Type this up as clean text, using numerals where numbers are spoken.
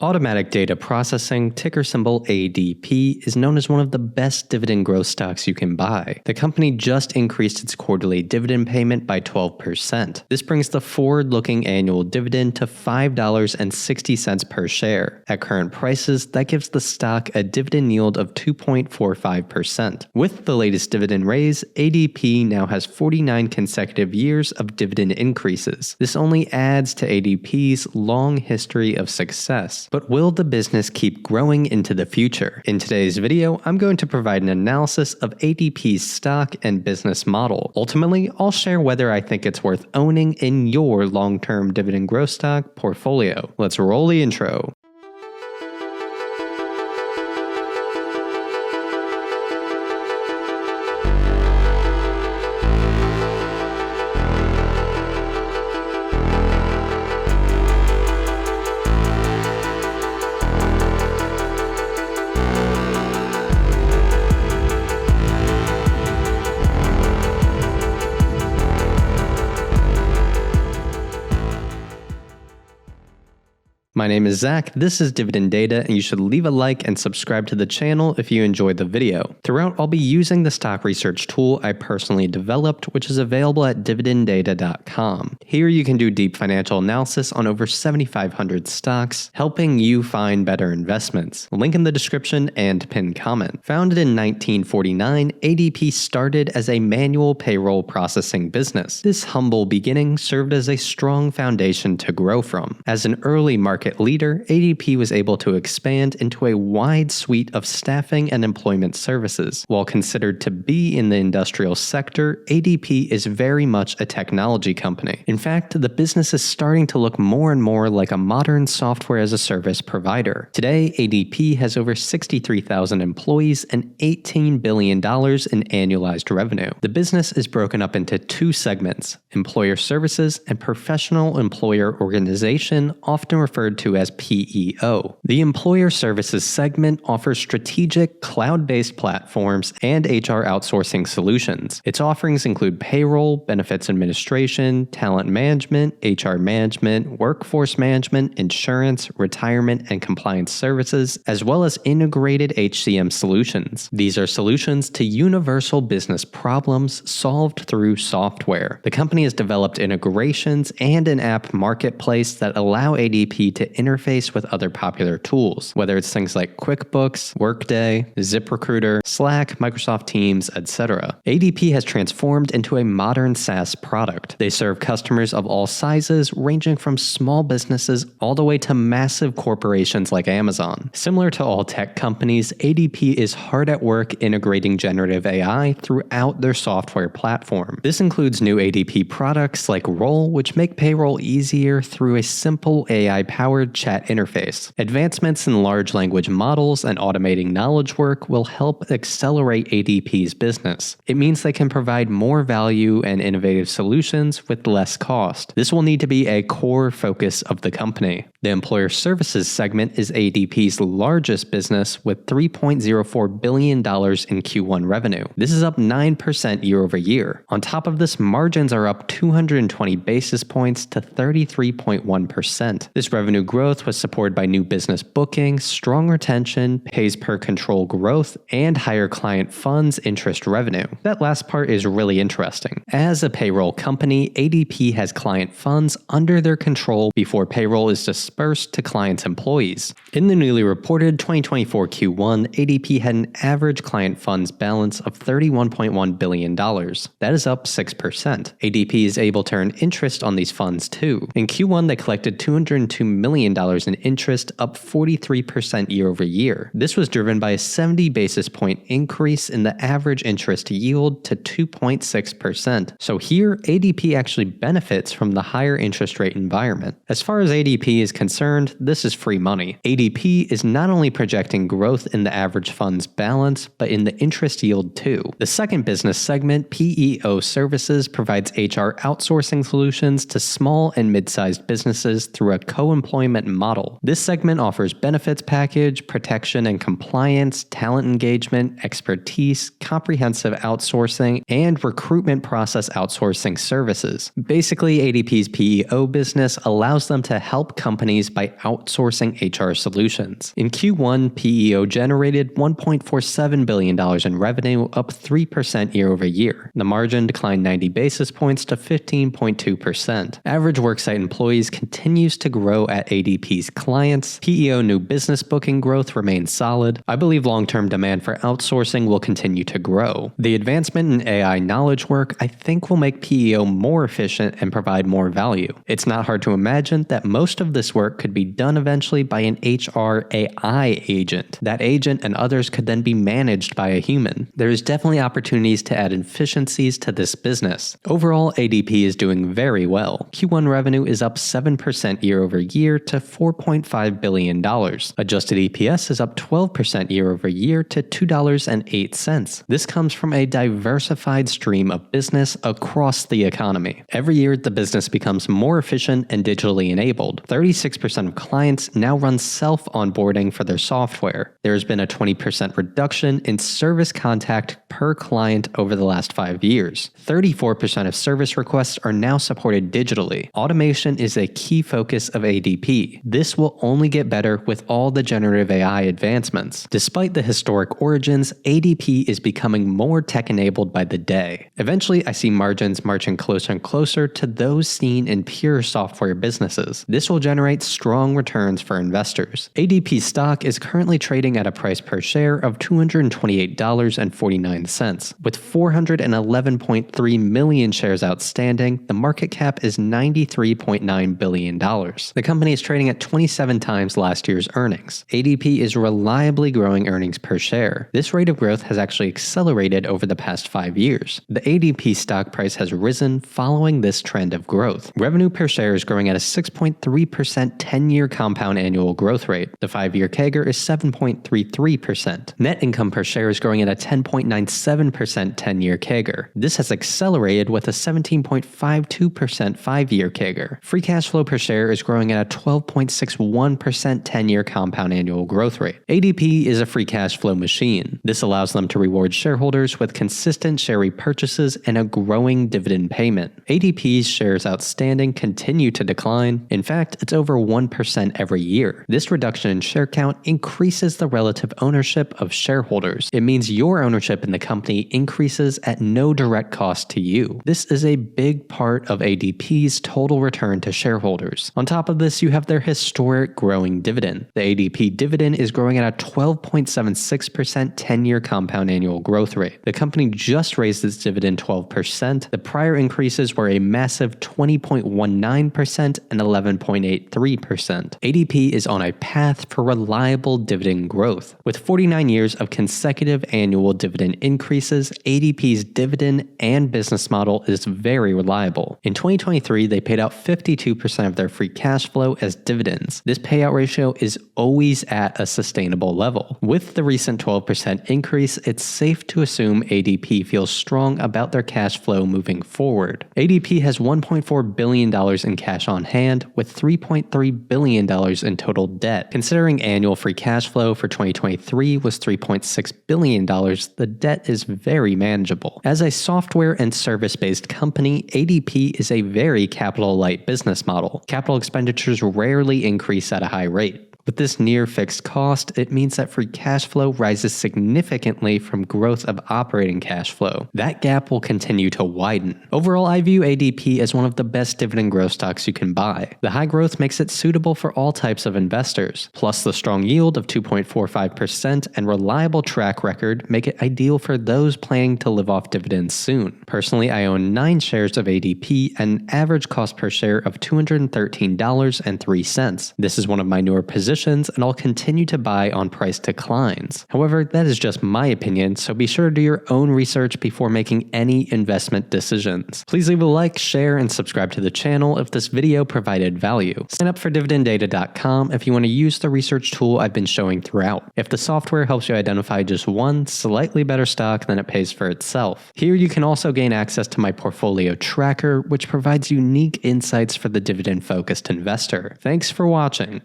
Automatic data processing, ticker symbol ADP, is known as one of the best dividend growth stocks you can buy. The company just increased its quarterly dividend payment by 12%. This brings the forward-looking annual dividend to $5.60 per share. At current prices, that gives the stock a dividend yield of 2.45%. With the latest dividend raise, ADP now has 49 consecutive years of dividend increases. This only adds to ADP's long history of success. But will the business keep growing into the future? In today's video, I'm going to provide an analysis of ADP's stock and business model. Ultimately, I'll share whether I think it's worth owning in your long-term dividend growth stock portfolio. Let's roll the intro. My name is Zach, this is Dividend Data, and you should leave a like and subscribe to the channel if you enjoyed the video. Throughout, I'll be using the stock research tool I personally developed, which is available at dividenddata.com. Here you can do deep financial analysis on over 7,500 stocks, helping you find better investments. Link in the description and pinned comment. Founded in 1949, ADP started as a manual payroll processing business. This humble beginning served as a strong foundation to grow from. As an early market leader, ADP was able to expand into a wide suite of staffing and employment services. While considered to be in the industrial sector, ADP is very much a technology company. In fact, the business is starting to look more and more like a modern software as a service provider. Today, ADP has over 63,000 employees and $18 billion in annualized revenue. The business is broken up into two segments: employer services and professional employer organization, often referred to as PEO. The employer services segment offers strategic cloud-based platforms and HR outsourcing solutions. Its offerings include payroll, benefits administration, talent management, HR management, workforce management, insurance, retirement, and compliance services, as well as integrated HCM solutions. These are solutions to universal business problems solved through software. The company has developed integrations and an app marketplace that allow ADP to interface with other popular tools, whether it's things like QuickBooks, Workday, ZipRecruiter, Slack, Microsoft Teams, etc. ADP has transformed into a modern SaaS product. They serve customers of all sizes, ranging from small businesses all the way to massive corporations like Amazon. Similar to all tech companies, ADP is hard at work integrating generative AI throughout their software platform. This includes new ADP products like Roll, which make payroll easier through a simple AI-powered chat interface. Advancements in large language models and automating knowledge work will help accelerate ADP's business. It means they can provide more value and innovative solutions with less cost. This will need to be a core focus of the company. The employer services segment is ADP's largest business with $3.04 billion in Q1 revenue. This is up 9% year over year. On top of this, margins are up 220 basis points to 33.1%. This revenue growth was supported by new business bookings, strong retention, pays per control growth, and higher client funds interest revenue. That last part is really interesting. As a payroll company, ADP has client funds under their control before payroll is dispersed to clients' employees. In the newly reported 2024 Q1, ADP had an average client funds balance of $31.1 billion. That is up 6%. ADP is able to earn interest on these funds too. In Q1, they collected $202 million in interest, up 43% year over year. This was driven by a 70 basis point increase in the average interest yield to 2.6%. So here, ADP actually benefits from the higher interest rate environment. As far as ADP is concerned, this is free money. ADP is not only projecting growth in the average funds balance, but in the interest yield too. The second business segment, PEO Services, provides HR outsourcing solutions to small and mid-sized businesses through a co-employment employment model. This segment offers benefits package, protection and compliance, talent engagement, expertise, comprehensive outsourcing, and recruitment process outsourcing services. Basically, ADP's PEO business allows them to help companies by outsourcing HR solutions. In Q1, PEO generated $1.47 billion in revenue, up 3% year over year. The margin declined 90 basis points to 15.2%. Average worksite employees continues to grow at ADP's clients. PEO new business booking growth remains solid. I believe long-term demand for outsourcing will continue to grow. The advancement in AI knowledge work I think will make PEO more efficient and provide more value. It's not hard to imagine that most of this work could be done eventually by an HR AI agent. That agent and others could then be managed by a human. There is definitely opportunities to add efficiencies to this business. Overall, ADP is doing very well. Q1 revenue is up 7% year over year to $4.5 billion. Adjusted EPS is up 12% year over year to $2.08. This comes from a diversified stream of business across the economy. Every year, the business becomes more efficient and digitally enabled. 36% of clients now run self-onboarding for their software. There has been a 20% reduction in service contact per client over the last 5 years. 34% of service requests are now supported digitally. Automation is a key focus of ADP. This will only get better with all the generative AI advancements. Despite the historic origins, ADP is becoming more tech-enabled by the day. Eventually, I see margins marching closer and closer to those seen in pure software businesses. This will generate strong returns for investors. ADP stock is currently trading at a price per share of $228.49. With 411.3 million shares outstanding, the market cap is $93.9 billion. The company is trading at 27 times last year's earnings. ADP is reliably growing earnings per share. This rate of growth has actually accelerated over the past 5 years. The ADP stock price has risen following this trend of growth. Revenue per share is growing at a 6.3% 10-year compound annual growth rate. The 5-year CAGR is 7.33%. Net income per share is growing at a 10.97% 10-year CAGR. This has accelerated with a 17.52% 5-year CAGR. Free cash flow per share is growing at a 12.61% 10-year compound annual growth rate. ADP is a free cash flow machine. This allows them to reward shareholders with consistent share repurchases and a growing dividend payment. ADP's shares outstanding continue to decline. In fact, it's over 1% every year. This reduction in share count increases the relative ownership of shareholders. It means your ownership in the company increases at no direct cost to you. This is a big part of ADP's total return to shareholders. On top of this, you have their historic growing dividend. The ADP dividend is growing at a 12.76% 10-year compound annual growth rate. The company just raised its dividend 12%. The prior increases were a massive 20.19% and 11.83%. ADP is on a path for reliable dividend growth. With 49 years of consecutive annual dividend increases, ADP's dividend and business model is very reliable. In 2023, they paid out 52% of their free cash flow as dividends. This payout ratio is always at a sustainable level. With the recent 12% increase, it's safe to assume ADP feels strong about their cash flow moving forward. ADP has $1.4 billion in cash on hand with $3.3 billion in total debt. Considering annual free cash flow for 2023 was $3.6 billion, the debt is very manageable. As a software and service-based company, ADP is a very capital-light business model. Capital expenditures rarely increase at a high rate. With this near fixed cost, it means that free cash flow rises significantly from growth of operating cash flow. That gap will continue to widen. Overall, I view ADP as one of the best dividend growth stocks you can buy. The high growth makes it suitable for all types of investors. Plus, the strong yield of 2.45% and reliable track record make it ideal for those planning to live off dividends soon. Personally, I own 9 shares of ADP at an average cost per share of $213.03. This is one of my newer positions, and I'll continue to buy on price declines. However, that is just my opinion, so be sure to do your own research before making any investment decisions. Please leave a like, share, and subscribe to the channel if this video provided value. Sign up for dividenddata.com if you want to use the research tool I've been showing throughout. If the software helps you identify just one slightly better stock, then it pays for itself. Here you can also gain access to my portfolio tracker, which provides unique insights for the dividend-focused investor. Thanks for watching.